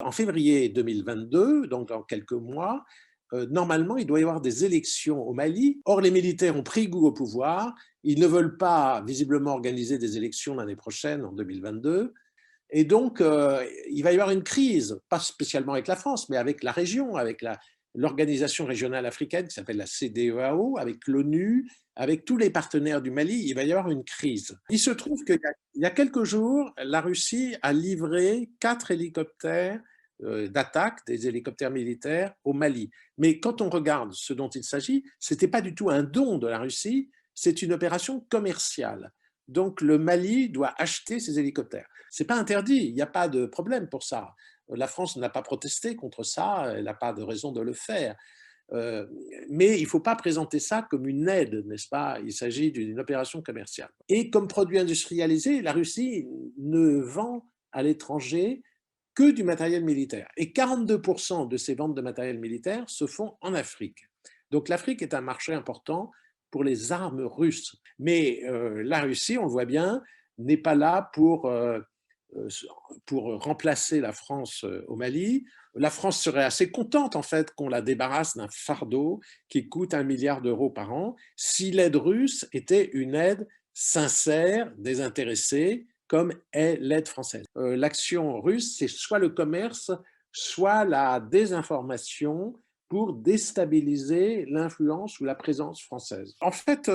En février 2022, donc dans quelques mois, normalement, il doit y avoir des élections au Mali. Or, les militaires ont pris goût au pouvoir. Ils ne veulent pas visiblement organiser des élections l'année prochaine, en 2022. Et donc, il va y avoir une crise, pas spécialement avec la France, mais avec la région, avec l'organisation régionale africaine qui s'appelle la CEDEAO, avec l'ONU, avec tous les partenaires du Mali. Il va y avoir une crise. Il se trouve qu'il y a quelques jours, la Russie a livré 4 hélicoptères d'attaque, des hélicoptères militaires, au Mali. Mais quand on regarde ce dont il s'agit, ce n'était pas du tout un don de la Russie, c'est une opération commerciale. Donc le Mali doit acheter ces hélicoptères. C'est pas interdit, il n'y a pas de problème pour ça. La France n'a pas protesté contre ça, elle n'a pas de raison de le faire. Euh, mais il ne faut pas présenter ça comme une aide, n'est-ce pas? Il s'agit d'une opération commerciale. Et comme produit industrialisé, la Russie ne vend à l'étranger que du matériel militaire. Et 42% de ces ventes de matériel militaire se font en Afrique. Donc l'Afrique est un marché important pour les armes russes. Mais la Russie, on le voit bien, n'est pas là pour remplacer la France au Mali. La France serait assez contente en fait qu'on la débarrasse d'un fardeau qui coûte 1 milliard d'euros par an si l'aide russe était une aide sincère, désintéressée, comme est l'aide française. L'action russe, c'est soit le commerce, soit la désinformation pour déstabiliser l'influence ou la présence française. En fait,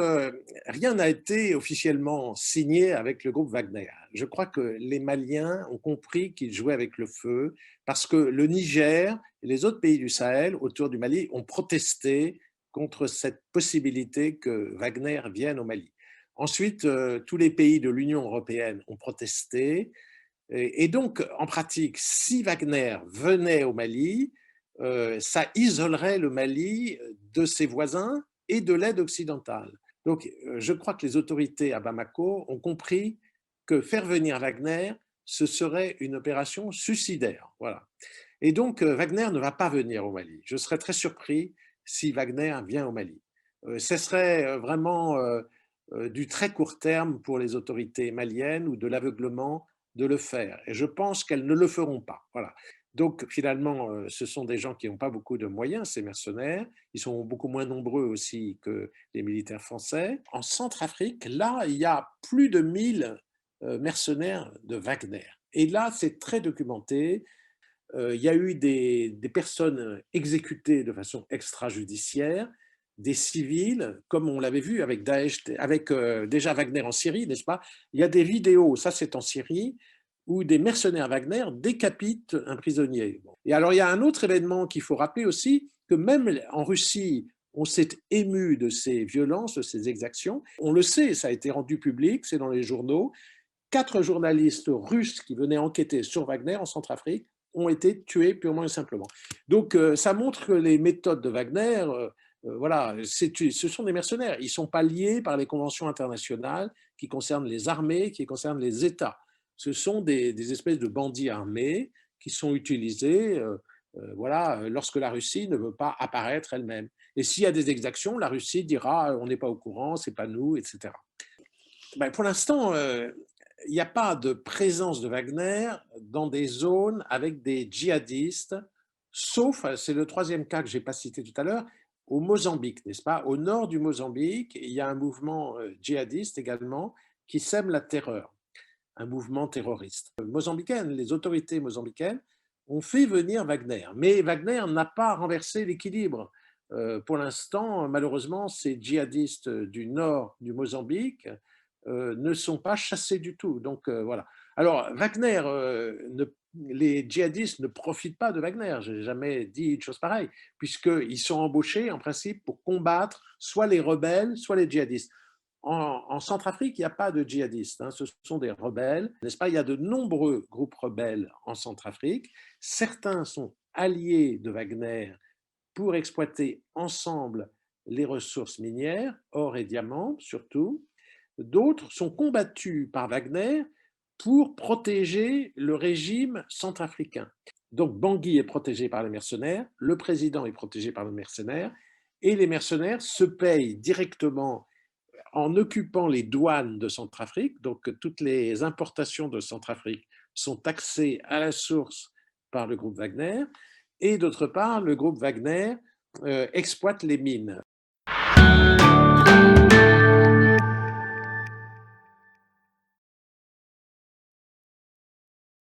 rien n'a été officiellement signé avec le groupe Wagner. Je crois que les Maliens ont compris qu'ils jouaient avec le feu parce que le Niger et les autres pays du Sahel autour du Mali ont protesté contre cette possibilité que Wagner vienne au Mali. Ensuite, tous les pays de l'Union européenne ont protesté. Et donc, en pratique, si Wagner venait au Mali, ça isolerait le Mali de ses voisins et de l'aide occidentale. Donc, je crois que les autorités à Bamako ont compris que faire venir Wagner, ce serait une opération suicidaire. Voilà. Et donc, Wagner ne va pas venir au Mali. Je serais très surpris si Wagner vient au Mali. Ce serait vraiment du très court terme pour les autorités maliennes ou de l'aveuglement de le faire. Et je pense qu'elles ne le feront pas. Voilà. Donc finalement, ce sont des gens qui n'ont pas beaucoup de moyens, ces mercenaires. Ils sont beaucoup moins nombreux aussi que les militaires français. En Centrafrique, là, il y a plus de 1000 mercenaires de Wagner. Et là, c'est très documenté. Il y a eu des personnes exécutées de façon extrajudiciaire, des civils, comme on l'avait vu avec Daesh, avec déjà Wagner en Syrie, n'est-ce pas? Il y a des vidéos, ça c'est en Syrie, où des mercenaires Wagner décapitent un prisonnier. Et alors il y a un autre événement qu'il faut rappeler aussi, que même en Russie, on s'est ému de ces violences, de ces exactions. On le sait, ça a été rendu public, c'est dans les journaux. 4 journalistes russes qui venaient enquêter sur Wagner en Centrafrique ont été tués purement et simplement. Donc ça montre que les méthodes de Wagner, voilà, ce sont des mercenaires. Ils ne sont pas liés par les conventions internationales qui concernent les armées, qui concernent les États. Ce sont des espèces de bandits armés qui sont utilisés voilà, lorsque la Russie ne veut pas apparaître elle-même. Et s'il y a des exactions, la Russie dira on n'est pas au courant, c'est pas nous, etc. Ben, pour l'instant, il n'y a pas de présence de Wagner dans des zones avec des djihadistes, sauf, c'est le troisième cas que je n'ai pas cité tout à l'heure, au Mozambique, n'est-ce pas? Au nord du Mozambique, il y a un mouvement djihadiste également qui sème la terreur, un mouvement terroriste. Mozambicaine, les autorités mozambicaines ont fait venir Wagner, mais Wagner n'a pas renversé l'équilibre. Pour l'instant, malheureusement, ces djihadistes du nord du Mozambique ne sont pas chassés du tout. Donc voilà. Alors Wagner, les djihadistes ne profitent pas de Wagner. Je n'ai jamais dit une chose pareille, puisqu'ils sont embauchés en principe pour combattre soit les rebelles, soit les djihadistes. En Centrafrique, il n'y a pas de djihadistes, hein, ce sont des rebelles, n'est-ce pas? Il y a de nombreux groupes rebelles en Centrafrique. Certains sont alliés de Wagner pour exploiter ensemble les ressources minières, or et diamants surtout. D'autres sont combattus par Wagner pour protéger le régime centrafricain. Donc Bangui est protégé par les mercenaires, le président est protégé par les mercenaires, et les mercenaires se payent directement en occupant les douanes de Centrafrique. Donc toutes les importations de Centrafrique sont taxées à la source par le groupe Wagner, et d'autre part, le groupe Wagner exploite les mines.